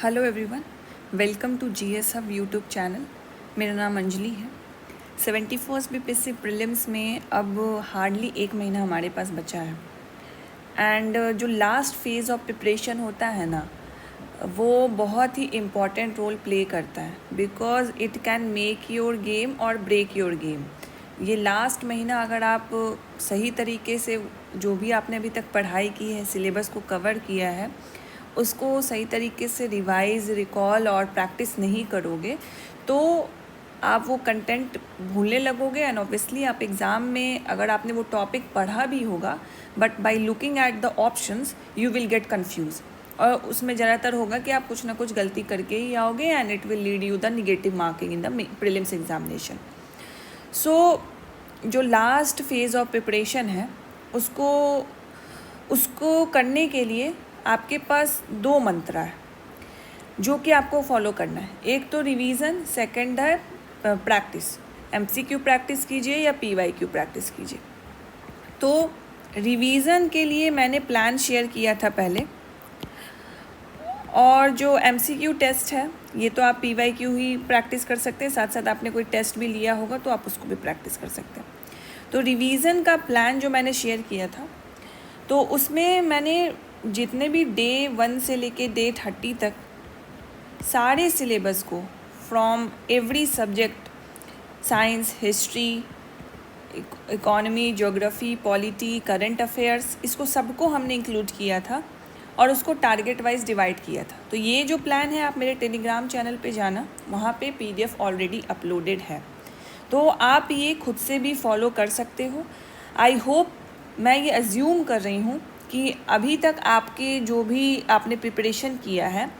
Hello everyone, welcome to GS hub YouTube channel. मेरा नाम अंजलि है। 71st बीपीएससी प्रीलिम्स में अब हार्डली 1 महीना हमारे पास बचा है एंड जो लास्ट फेज़ ऑफ प्रिपरेशन होता है ना, वो बहुत ही इम्पॉर्टेंट रोल प्ले करता है because it can make your game और ब्रेक योर गेम। ये लास्ट महीना अगर आप सही तरीके से जो भी आपने अभी तक पढ़ाई की है, सिलेबस को कवर किया है, उसको सही तरीके से रिवाइज, रिकॉल और प्रैक्टिस नहीं करोगे तो आप वो कंटेंट भूलने लगोगे एंड ऑब्वियसली आप एग्ज़ाम में अगर आपने वो टॉपिक पढ़ा भी होगा but by looking at the options you will get confuse और उसमें ज़्यादातर होगा कि आप कुछ ना कुछ गलती करके ही आओगे and it will lead you the negative marking in the prelims examination. So जो लास्ट फेज़ ऑफ प्रिपरेशन है उसको करने के लिए आपके पास 2 मंत्र है जो कि आपको फॉलो करना है। एक तो रिवीजन, सेकंड है प्रैक्टिस। एमसीक्यू प्रैक्टिस कीजिए या पीवाईक्यू प्रैक्टिस कीजिए। तो रिवीजन के लिए मैंने प्लान शेयर किया था पहले, और जो एमसीक्यू टेस्ट है ये तो आप पीवाईक्यू ही प्रैक्टिस कर सकते हैं, साथ साथ आपने कोई टेस्ट भी लिया होगा तो आप उसको भी प्रैक्टिस कर सकते हैं। तो रिवीजन का प्लान जो मैंने शेयर किया था तो उसमें मैंने जितने भी डे 1 से लेके डे 30 तक सारे सिलेबस को from every subject, science, history, economy, geography, polity, current affairs, इसको सबको हमने इंक्लूड किया था और उसको टारगेट वाइज डिवाइड किया था। तो ये जो प्लान है आप मेरे टेलीग्राम चैनल पे जाना, वहाँ पे पीडीएफ ऑलरेडी अपलोडेड है, तो आप ये खुद से भी फॉलो कर सकते हो। आई होप, मैं ये अज्यूम कर रही हूँ कि अभी तक आपके जो भी आपने प्रिपरेशन किया है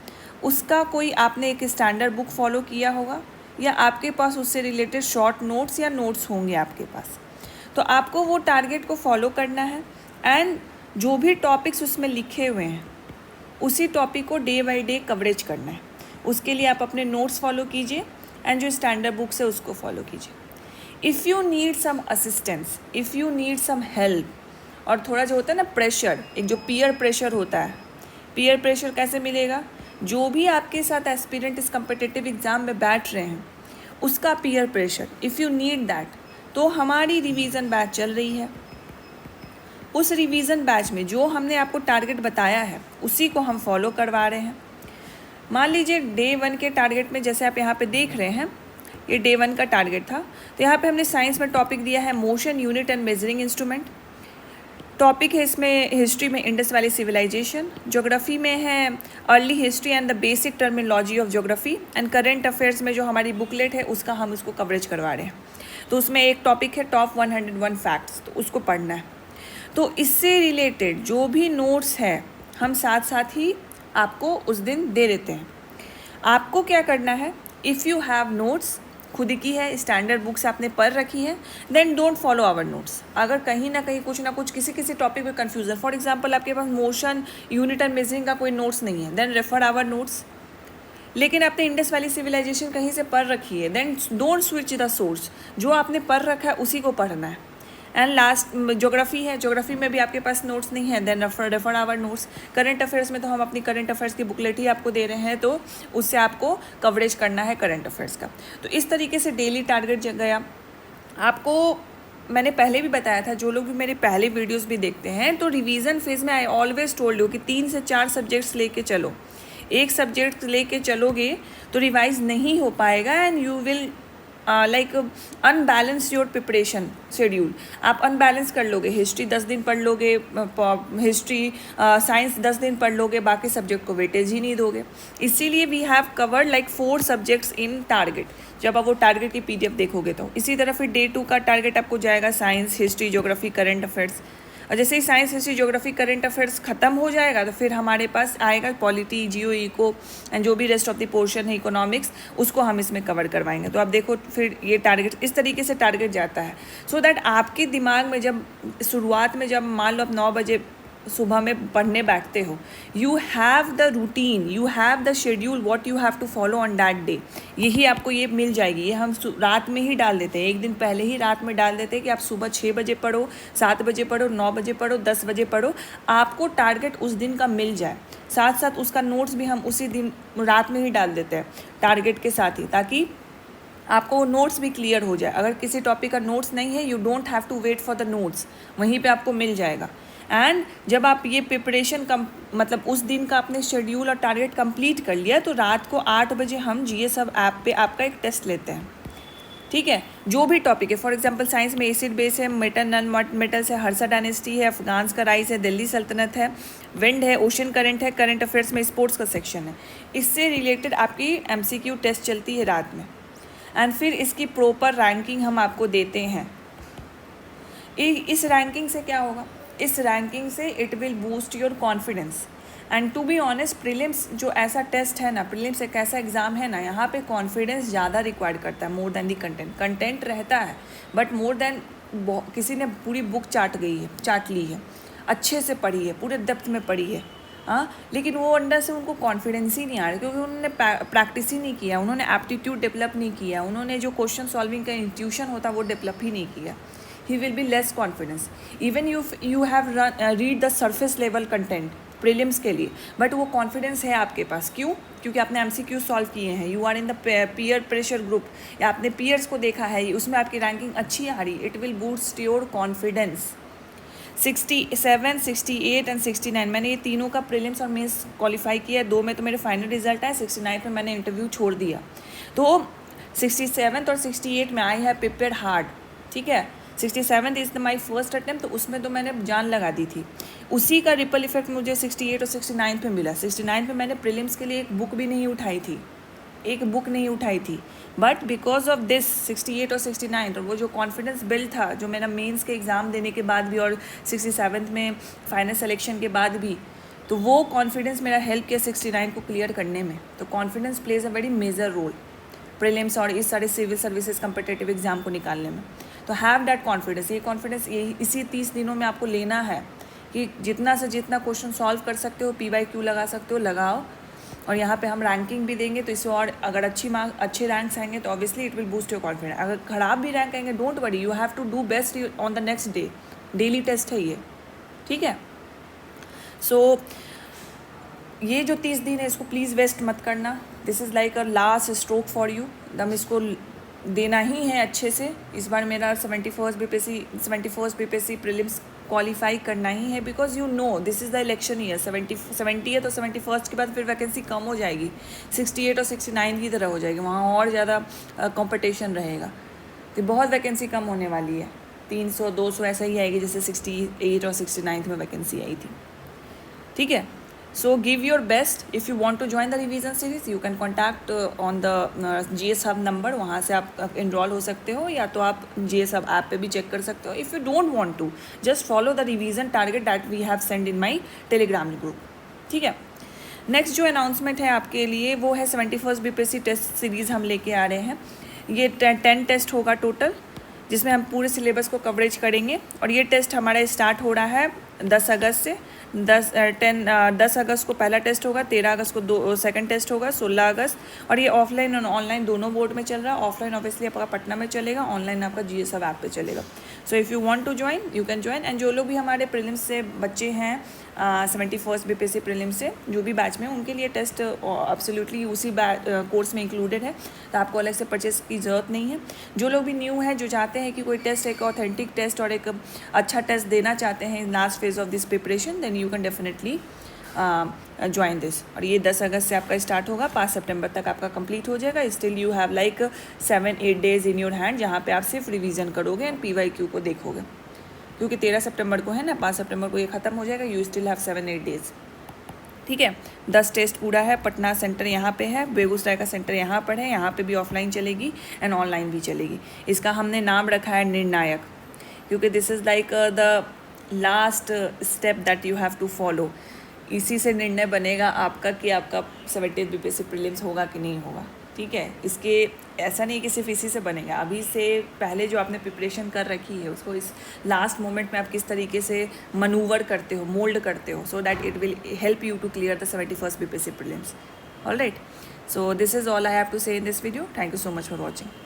उसका कोई आपने एक स्टैंडर्ड बुक फॉलो किया होगा या आपके पास उससे रिलेटेड शॉर्ट नोट्स या नोट्स होंगे आपके पास। तो आपको वो टारगेट को फॉलो करना है एंड जो भी टॉपिक्स उसमें लिखे हुए हैं उसी टॉपिक को डे बाय डे कवरेज करना है। उसके लिए आप अपने नोट्स फॉलो कीजिए एंड जो स्टैंडर्ड बुक्स है उसको फॉलो कीजिए। If you need some assistance, if you need some help, और थोड़ा जो होता है ना प्रेशर, एक जो पीयर प्रेशर होता है, पीयर प्रेशर कैसे मिलेगा? जो भी आपके साथ एस्पिरेंट इस कम्पिटिटिव एग्ज़ाम में बैठ रहे हैं उसका peer pressure, if you need that, तो हमारी रिवीजन बैच चल रही है। उस रिवीजन बैच में जो हमने आपको टारगेट बताया है उसी को हम फॉलो करवा रहे हैं। मान लीजिए डे 1 के टारगेट में जैसे आप यहाँ पे देख रहे हैं, ये डे 1 का टारगेट था, तो यहाँ पे हमने साइंस में टॉपिक दिया है motion unit and measuring instrument. Topic है इसमें हिस्ट्री में इंडस वैली सिविलाइजेशन, ज्योग्राफी में है early history and the basic terminology of geography, and current affairs में जो हमारी बुकलेट है उसका हम उसको कवरेज करवा रहे हैं। तो उसमें एक टॉपिक है टॉप 101 फैक्ट्स, तो उसको पढ़ना है। तो इससे रिलेटेड जो भी नोट्स है हम साथ साथ ही आपको उस दिन दे देते हैं। आपको क्या करना है, इफ़ यू हैव नोट्स खुद की है, स्टैंडर्ड बुक्स आपने पढ़ रखी है, then don't follow our notes. अगर कहीं ना कहीं कुछ ना कुछ किसी टॉपिक में कन्फ्यूजन, फॉर एग्जांपल आपके पास मोशन यूनिट एंड मेजरिंग का कोई नोट्स नहीं है, देन रेफर आवर नोट्स। लेकिन आपने इंडस वैली सिविलाइजेशन कहीं से पढ़ रखी है, then don't switch the source, जो आपने पढ़ रखा है उसी को पढ़ना है। एंड लास्ट ज्योग्राफी है, ज्योग्राफी में भी आपके पास नोट्स नहीं है, then refer our notes. Current affairs में तो हम अपनी करंट अफेयर्स की बुकलेट ही आपको दे रहे हैं, तो उससे आपको कवरेज करना है करंट अफेयर्स का। तो इस तरीके से डेली टारगेट गया। आपको मैंने पहले भी बताया था, जो लोग भी मेरे पहले वीडियोस भी देखते हैं, तो रिवीजन फेज में आई ऑलवेज टोल्ड यू कि 3 से 4 सब्जेक्ट्स लेके चलो। एक सब्जेक्ट लेके चलोगे तो रिवाइज नहीं हो पाएगा and you will like unbalance your preparation schedule. आप अनबैलेंस कर लोगे, हिस्ट्री 10 दिन पढ़ लोगे, हिस्ट्री साइंस 10 दिन पढ़ लोगे, बाकी सब्जेक्ट को वेटेज ही नहीं दोगे। इसीलिए we have covered like 4 subjects in target. जब आप वो टारगेट की पीडीएफ देखोगे तो इसी तरह फिर डे 2 का टारगेट आपको जाएगा science, history, geography, current affairs. और जैसे ही science, history, geography, current affairs खत्म हो जाएगा तो फिर हमारे पास आएगा पॉलिटी, जियो, इको एंड जो भी रेस्ट ऑफ द पोर्शन है इकोनॉमिक्स, उसको हम इसमें कवर करवाएंगे। तो आप देखो फिर ये टारगेट इस तरीके से टारगेट जाता है, सो दैट आपके दिमाग में जब शुरुआत में जब मान लो आप 9 बजे सुबह में पढ़ने बैठते हो, you have the routine, you have the schedule what you have to follow on that day, यही आपको ये मिल जाएगी। ये हम रात में ही डाल देते हैं, एक दिन पहले ही रात में डाल देते हैं कि आप सुबह 6 बजे पढ़ो, 7 बजे पढ़ो, 9 बजे पढ़ो, 10 बजे पढ़ो, आपको टारगेट उस दिन का मिल जाए। साथ साथ उसका नोट्स भी हम उसी दिन रात में ही डाल देते हैं टारगेट के साथ ही, ताकि आपको वो नोट्स भी क्लियर हो जाए। अगर किसी टॉपिक का नोट्स नहीं है, you don't have to wait for the notes, वहीं पे आपको मिल जाएगा। एंड जब आप ये प्रिपरेशन मतलब उस दिन का अपने शेड्यूल और टारगेट कंप्लीट कर लिया, तो रात को 8 बजे हम GSub ऐप पे आपका एक टेस्ट लेते हैं, ठीक है। जो भी टॉपिक है, फॉर एग्जांपल साइंस में एसिड बेस है, मेटल नॉन मेटल्स है, हर्षा डायनेस्टी है, अफगान्स का राइज है, दिल्ली सल्तनत है, विंड है, ओशन करंट है, करंट अफेयर्स में स्पोर्ट्स का सेक्शन है। इससे रिलेटेड आपकी MCQ टेस्ट चलती है रात में, एंड फिर इसकी प्रॉपर रैंकिंग हम आपको देते हैं। इस रैंकिंग से क्या होगा, इस रैंकिंग से it will boost your confidence. And to be honest, prelims जो ऐसा टेस्ट है ना, प्रीलिम्स एक ऐसा एग्ज़ाम है ना, यहाँ पे कॉन्फिडेंस ज़्यादा रिक्वायर्ड करता है मोर देन दी कंटेंट रहता है, बट मोर देन किसी ने पूरी बुक चाट ली है, अच्छे से पढ़ी है, पूरे डेप्थ में पढ़ी है, हाँ, लेकिन वो अंदर से उनको कॉन्फिडेंस ही नहीं आ रहा, क्योंकि उन्होंने प्रैक्टिस ही नहीं किया, उन्होंने एप्टीट्यूड डेवलप नहीं किया, उन्होंने जो क्वेश्चन सॉल्विंग का इंट्यूशन होता है वो डेवलप ही नहीं किया। he will be less confidence even you have read the surface level content prelims के लिए, बट वो कॉन्फिडेंस है आपके पास। क्यों? क्योंकि आपने MCQ सॉल्व किए हैं, you are in the peer pressure group, या आपने पीयर्स को देखा है, उसमें आपकी रैंकिंग अच्छी आ रही, it will boost your confidence. 67, 68 and 69 मैंने ये तीनों का प्रीलिम्स और मेंस क्वालिफाई किया है। 2 में तो मेरे फाइनल रिजल्ट आए, 69 में मैंने इंटरव्यू छोड़ दिया। तो 67 और 68 में आई हैव प्रिपेयर्ड हार्ड, ठीक है। 67 इज़ माई फर्स्ट अटेम्प्ट, तो उसमें तो मैंने जान लगा दी थी। उसी का रिपल इफेक्ट मुझे 68 और 69 पे मिला। 69 पे मैंने प्रीलिम्स के लिए एक बुक भी नहीं उठाई थी, बट बिकॉज ऑफ दिस 68 और 69 और वो जो कॉन्फिडेंस बिल्ड था, जो मेरा मेंस के एग्ज़ाम देने के बाद भी और 67 में फाइनल सिलेक्शन के बाद भी, तो वो कॉन्फिडेंस मेरा हेल्प किया 69 को क्लियर करने में। तो confidence plays a very major role prelims और इस सारे सिविल सर्विसेज कम्पिटिटिव एग्जाम को निकालने में। तो हैव दैट कॉन्फिडेंस, ये कॉन्फिडेंस इसी 30 दिनों में आपको लेना है कि जितना से जितना क्वेश्चन सॉल्व कर सकते हो, PYQ लगा सकते हो, लगाओ। और यहाँ पे हम रैंकिंग भी देंगे, तो इससे और अगर अच्छे रैंक्स आएंगे तो obviously it will boost your confidence. अगर खराब भी रैंक आएंगे, don't worry, you have to do best on the next day. Daily test है ये, ठीक है। सो ये जो 30 दिन है, इसको प्लीज़ वेस्ट मत करना। This is like a last stroke for you, दम इसको देना ही है अच्छे से। इस बार मेरा 71st BPSC प्रीलिम्स क्वालिफाई करना ही है, because you know this is the election year. 70 और 71st के बाद फिर वैकेंसी कम हो जाएगी, 68 और 69 की तरह हो जाएगी, वहाँ और ज़्यादा कंपटीशन रहेगा। तो बहुत वैकेंसी कम होने वाली है, 300 200 ऐसा ही आएगी जैसे 68 और 69 में वैकेंसी आई थी, ठीक है। So give your best. If you want to join the revision series, you can contact on the GSub number, वहाँ से आप enroll हो सकते हो, या तो आप GSub ऐप पे भी चेक कर सकते हो। If you don't want to, just follow the revision target that we have sent in my Telegram group, ठीक है। नेक्स्ट जो अनाउंसमेंट है आपके लिए वो है 71st BPSC टेस्ट सीरीज़ हम लेके आ रहे हैं। ये 10 टेस्ट होगा टोटल, जिसमें हम पूरे सिलेबस को कवरेज करेंगे। और ये टेस्ट हमारा स्टार्ट हो रहा है 10 अगस्त से। 10 अगस्त को पहला टेस्ट होगा, 13 अगस्त को सेकंड टेस्ट होगा, 16 अगस्त। और ये ऑफलाइन और ऑनलाइन दोनों बोर्ड में चल रहा है। ऑफलाइन ऑब्वियसली आपका पटना में चलेगा, ऑनलाइन आपका GSub ऐप पे चलेगा। So if you want to join you can join. And जो लोग भी हमारे प्रीलिम्स से बच्चे हैं 71st BPSC प्रीलिम्स से जो भी बैच में, उनके लिए टेस्ट एब्सोल्युटली उसी कोर्स में इंक्लूडेड है, तो आपको अलग से परचेस की ज़रूरत नहीं है। जो लोग भी न्यू हैं, जो चाहते हैं कि कोई टेस्ट एक ऑथेंटिक टेस्ट और एक अच्छा टेस्ट देना चाहते हैं in last phase of this preparation, then you can definitely join this. और ये 10 अगस्त से आपका स्टार्ट होगा, 5 सितंबर तक आपका कंप्लीट हो जाएगा। Still you have like 7-8 days in your hand, जहाँ पे आप सिर्फ रिवीजन करोगे एंड PYQ को देखोगे, क्योंकि 13 सितंबर को है ना, 5 सितंबर को ये ख़त्म हो जाएगा। यू स्टिल हैव 7-8 डेज, ठीक है। 10 टेस्ट पूरा है। पटना सेंटर यहाँ पे है, बेगूसराय का सेंटर यहाँ पर है, यहाँ पे भी ऑफलाइन चलेगी एंड ऑनलाइन भी चलेगी। इसका हमने नाम रखा है निर्णायक, क्योंकि this is like the last step that you have to follow. इसी से निर्णय बनेगा आपका कि आपका 70th BPSC प्रीलिम्स होगा कि नहीं होगा, ठीक है। इसके ऐसा नहीं कि सिर्फ इसी से बनेगा, अभी से पहले जो आपने प्रिपरेशन कर रखी है उसको इस लास्ट मोमेंट में आप किस तरीके से मनूवर करते हो, मोल्ड करते हो, so that it will help you to clear the 71st BPSC prelims. All right, so this is all I have to say in this video. Thank you so much for watching.